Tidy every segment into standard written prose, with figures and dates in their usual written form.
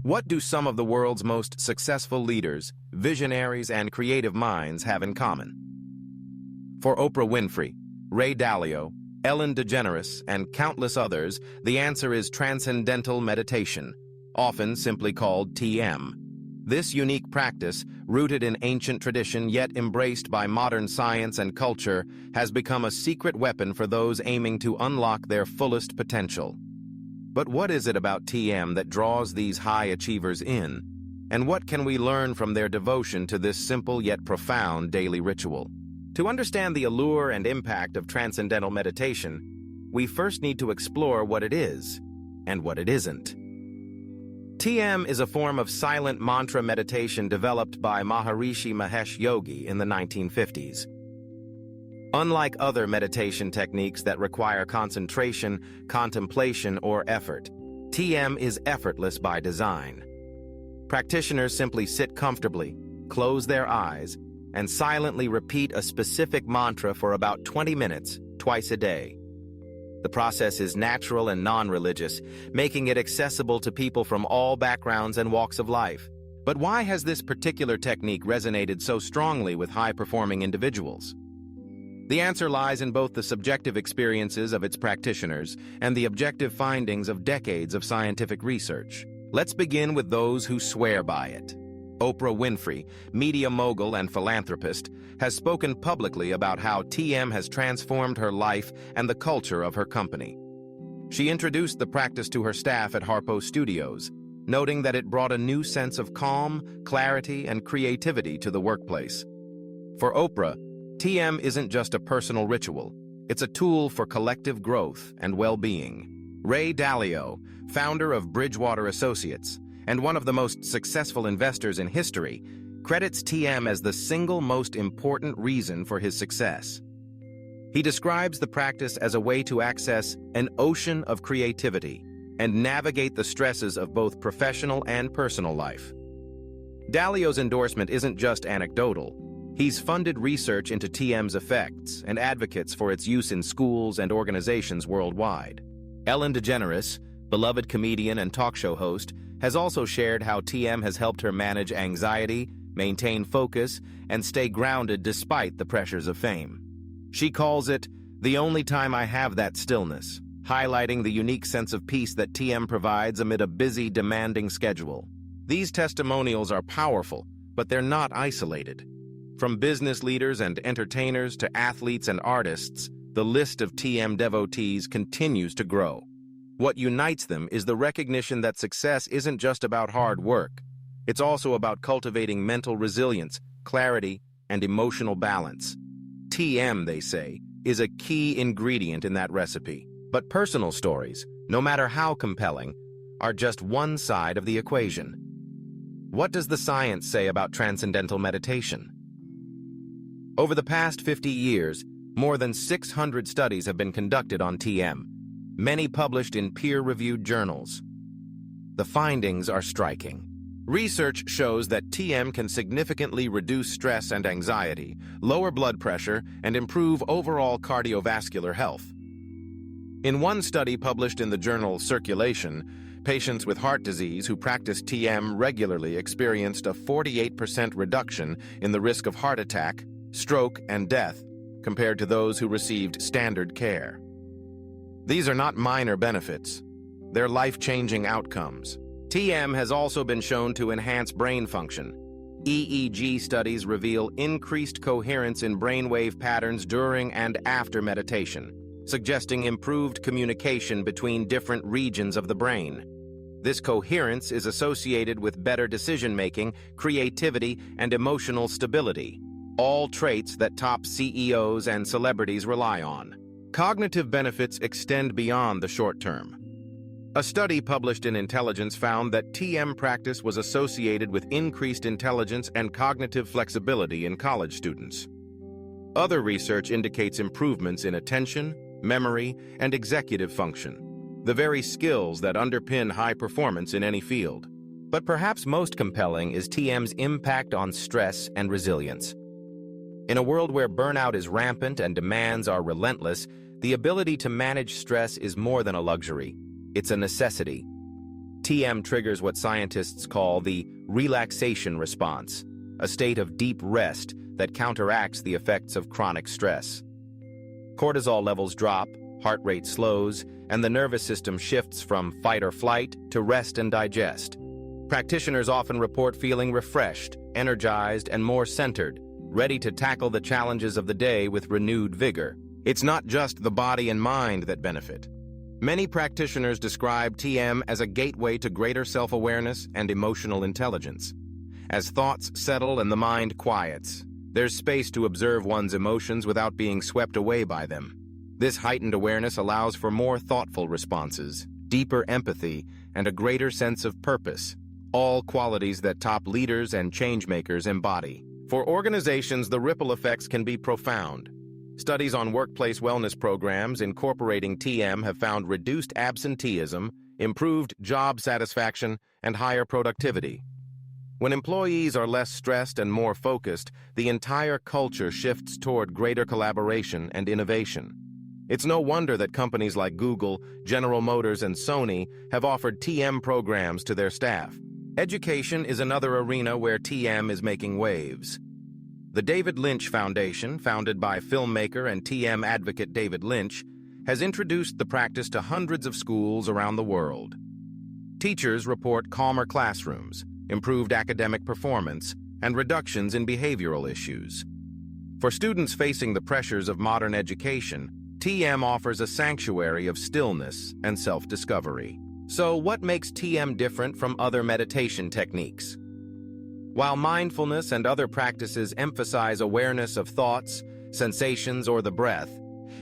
What do some of the world's most successful leaders, visionaries, and creative minds have in common? For Oprah Winfrey, Ray Dalio, Ellen DeGeneres, and countless others, the answer is Transcendental Meditation, often simply called TM. This unique practice, rooted in ancient tradition yet embraced by modern science and culture, has become a secret weapon for those aiming to unlock their fullest potential. But what is it about TM that draws these high achievers in? And what can we learn from their devotion to this simple yet profound daily ritual? To understand the allure and impact of transcendental meditation, we first need to explore what it is and what it isn't. TM is a form of silent mantra meditation developed by Maharishi Mahesh Yogi in the 1950s. Unlike other meditation techniques that require concentration, contemplation, or effort, TM is effortless by design. Practitioners simply sit comfortably, close their eyes, and silently repeat a specific mantra for about 20 minutes, twice a day. The process is natural and non-religious, making it accessible to people from all backgrounds and walks of life. But why has this particular technique resonated so strongly with high-performing individuals? The answer lies in both the subjective experiences of its practitioners and the objective findings of decades of scientific research. Let's begin with those who swear by it. Oprah Winfrey, media mogul and philanthropist, has spoken publicly about how TM has transformed her life and the culture of her company. She introduced the practice to her staff at Harpo Studios, noting that it brought a new sense of calm, clarity, and creativity to the workplace. For Oprah, TM isn't just a personal ritual, it's a tool for collective growth and well-being. Ray Dalio, founder of Bridgewater Associates, and one of the most successful investors in history, credits TM as the single most important reason for his success. He describes the practice as a way to access an ocean of creativity and navigate the stresses of both professional and personal life. Dalio's endorsement isn't just anecdotal. He's funded research into TM's effects and advocates for its use in schools and organizations worldwide. Ellen DeGeneres, beloved comedian and talk show host, has also shared how TM has helped her manage anxiety, maintain focus, and stay grounded despite the pressures of fame. She calls it the only time I have that stillness, highlighting the unique sense of peace that TM provides amid a busy, demanding schedule. These testimonials are powerful, but they're not isolated. From business leaders and entertainers to athletes and artists, the list of TM devotees continues to grow. What unites them is the recognition that success isn't just about hard work. It's also about cultivating mental resilience, clarity, and emotional balance. TM, they say, is a key ingredient in that recipe. But personal stories, no matter how compelling, are just one side of the equation. What does the science say about transcendental meditation? Over the past 50 years, more than 600 studies have been conducted on TM, many published in peer-reviewed journals. The findings are striking. Research shows that TM can significantly reduce stress and anxiety, lower blood pressure, and improve overall cardiovascular health. In one study published in the journal Circulation, patients with heart disease who practiced TM regularly experienced a 48% reduction in the risk of heart attack, stroke, and death compared to those who received standard care. These are not minor benefits. They're life-changing outcomes. TM has also been shown to enhance brain function. EEG studies reveal increased coherence in brainwave patterns during and after meditation, suggesting improved communication between different regions of the brain. This coherence is associated with better decision-making, creativity, and emotional stability, all traits that top CEOs and celebrities rely on. Cognitive benefits extend beyond the short term. A study published in Intelligence found that TM practice was associated with increased intelligence and cognitive flexibility in college students. Other research indicates improvements in attention, memory, and executive function, the very skills that underpin high performance in any field. But perhaps most compelling is TM's impact on stress and resilience. In a world where burnout is rampant and demands are relentless, the ability to manage stress is more than a luxury. It's a necessity. TM triggers what scientists call the relaxation response, a state of deep rest that counteracts the effects of chronic stress. Cortisol levels drop, heart rate slows, and the nervous system shifts from fight or flight to rest and digest. Practitioners often report feeling refreshed, energized, and more centered, ready to tackle the challenges of the day with renewed vigor. It's not just the body and mind that benefit. Many practitioners describe TM as a gateway to greater self-awareness and emotional intelligence. As thoughts settle and the mind quiets, there's space to observe one's emotions without being swept away by them. This heightened awareness allows for more thoughtful responses, deeper empathy, and a greater sense of purpose, all qualities that top leaders and changemakers embody. For organizations, the ripple effects can be profound. Studies on workplace wellness programs incorporating TM have found reduced absenteeism, improved job satisfaction, and higher productivity. When employees are less stressed and more focused, the entire culture shifts toward greater collaboration and innovation. It's no wonder that companies like Google, General Motors, and Sony have offered TM programs to their staff. Education is another arena where TM is making waves. The David Lynch Foundation, founded by filmmaker and TM advocate David Lynch, has introduced the practice to hundreds of schools around the world. Teachers report calmer classrooms, improved academic performance, and reductions in behavioral issues. For students facing the pressures of modern education, TM offers a sanctuary of stillness and self-discovery. So what makes TM different from other meditation techniques? While mindfulness and other practices emphasize awareness of thoughts, sensations, or the breath,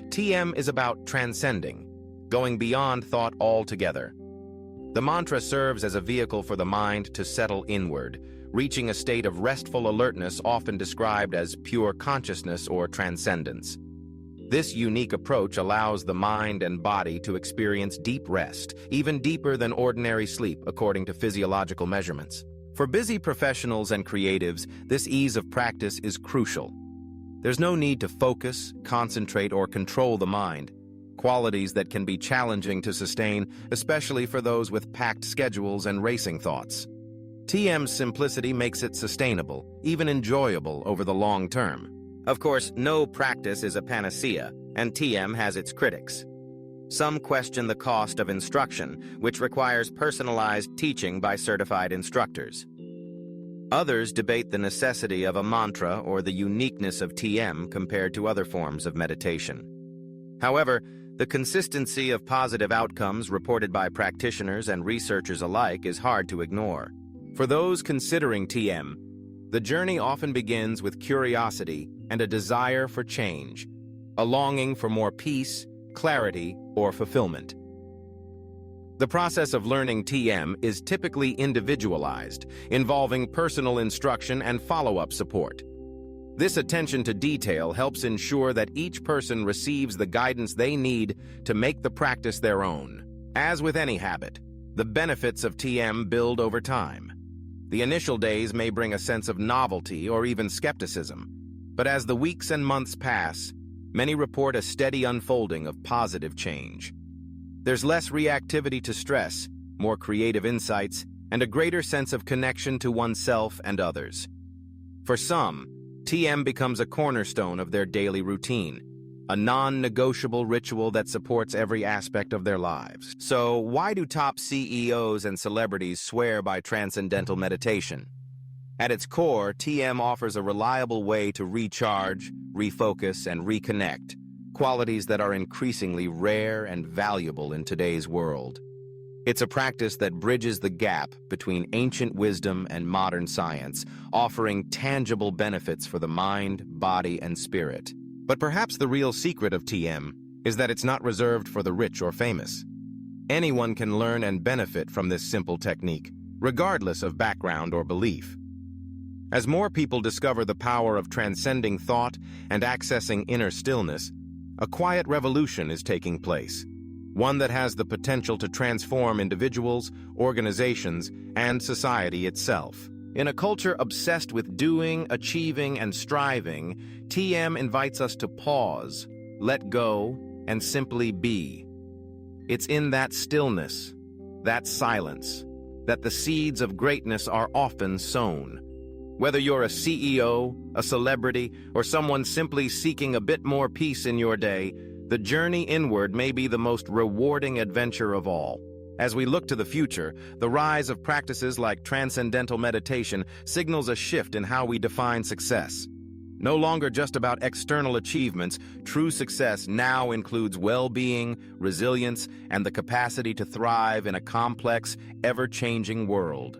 TM is about transcending, going beyond thought altogether. The mantra serves as a vehicle for the mind to settle inward, reaching a state of restful alertness often described as pure consciousness or transcendence. This unique approach allows the mind and body to experience deep rest, even deeper than ordinary sleep, according to physiological measurements. For busy professionals and creatives, this ease of practice is crucial. There's no need to focus, concentrate, or control the mind, qualities that can be challenging to sustain, especially for those with packed schedules and racing thoughts. TM's simplicity makes it sustainable, even enjoyable over the long term. Of course, no practice is a panacea, and TM has its critics. Some question the cost of instruction, which requires personalized teaching by certified instructors. Others debate the necessity of a mantra or the uniqueness of TM compared to other forms of meditation. However, the consistency of positive outcomes reported by practitioners and researchers alike is hard to ignore. For those considering TM, the journey often begins with curiosity and a desire for change, a longing for more peace, clarity, or fulfillment. The process of learning TM is typically individualized, involving personal instruction and follow-up support. This attention to detail helps ensure that each person receives the guidance they need to make the practice their own. As with any habit, the benefits of TM build over time. The initial days may bring a sense of novelty or even skepticism, but as the weeks and months pass, many report a steady unfolding of positive change. There's less reactivity to stress, more creative insights, and a greater sense of connection to oneself and others. For some, TM becomes a cornerstone of their daily routine, a non-negotiable ritual that supports every aspect of their lives. So, why do top CEOs and celebrities swear by Transcendental Meditation? At its core, TM offers a reliable way to recharge, refocus, and reconnect, qualities that are increasingly rare and valuable in today's world. It's a practice that bridges the gap between ancient wisdom and modern science, offering tangible benefits for the mind, body, and spirit. But perhaps the real secret of TM is that it's not reserved for the rich or famous. Anyone can learn and benefit from this simple technique, regardless of background or belief. As more people discover the power of transcending thought and accessing inner stillness, a quiet revolution is taking place, one that has the potential to transform individuals, organizations, and society itself. In a culture obsessed with doing, achieving, and striving, TM invites us to pause, let go, and simply be. It's in that stillness, that silence, that the seeds of greatness are often sown. Whether you're a CEO, a celebrity, or someone simply seeking a bit more peace in your day, the journey inward may be the most rewarding adventure of all. As we look to the future, the rise of practices like Transcendental Meditation signals a shift in how we define success. No longer just about external achievements, true success now includes well-being, resilience, and the capacity to thrive in a complex, ever-changing world.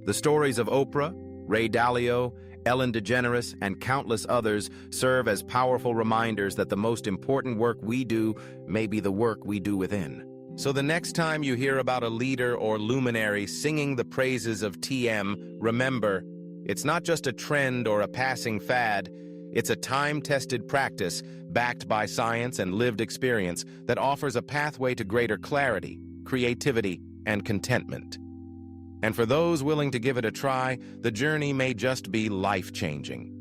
The stories of Oprah, Ray Dalio, Ellen DeGeneres, and countless others serve as powerful reminders that the most important work we do may be the work we do within. So the next time you hear about a leader or luminary singing the praises of TM, remember, it's not just a trend or a passing fad, it's a time-tested practice backed by science and lived experience that offers a pathway to greater clarity, creativity, and contentment. And for those willing to give it a try, the journey may just be life-changing.